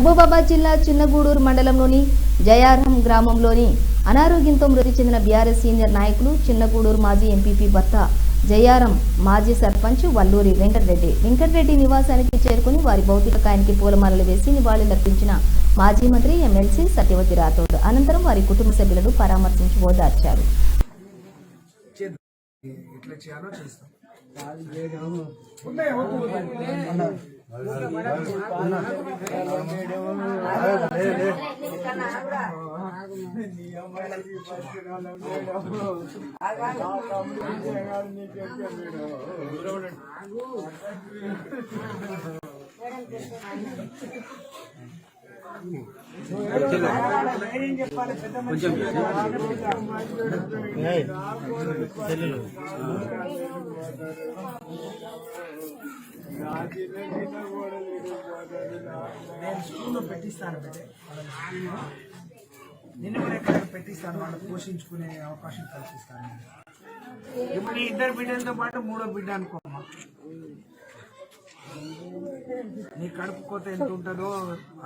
మహబూబాబాద్ జిల్లా చిన్నగూడూరు మండలంలోని జయారం గ్రామంలోని అనారోగ్యంతో మృతి చెందిన బీఆర్ఎస్ సీనియర్ నాయకులు చిన్నగూడూరు మాజీ ఎంపీపీ భర్త జయారం మాజీ సర్పంచ్ వల్లూరి వెంకటరెడ్డి నివాసానికి చేరుకుని వారి భౌతిక కాయానికి పూలమాలలు వేసి నివాళులర్పించిన మాజీ మంత్రి ఎమ్మెల్సీ సత్యవతి రాథోడ్ అనంతరం వారి కుటుంబ సభ్యులను పరామర్శించి ఓదార్చారు. నేను స్కూల్లో పెట్టిస్తాను, నిన్ను కూడా ఎక్కడ పెట్టిస్తాను, వాళ్ళు పోషించుకునే అవకాశం కల్పిస్తాను. ఇప్పుడు ఈ ఇద్దరు బిడ్డలతో పాటు మూడో బిడ్డ అనుకోమ్మా, నీ కడుపు కోత ఎంత ఉంటుందో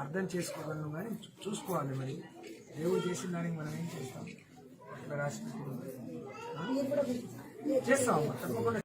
అర్థం చేసుకోగలను, కానీ చూసుకోవాలి. మరి దేవుడు చేసిన దానికి మనం ఏం చేస్తాం, అట్లా రాసి చేస్తాం తప్పకుండా.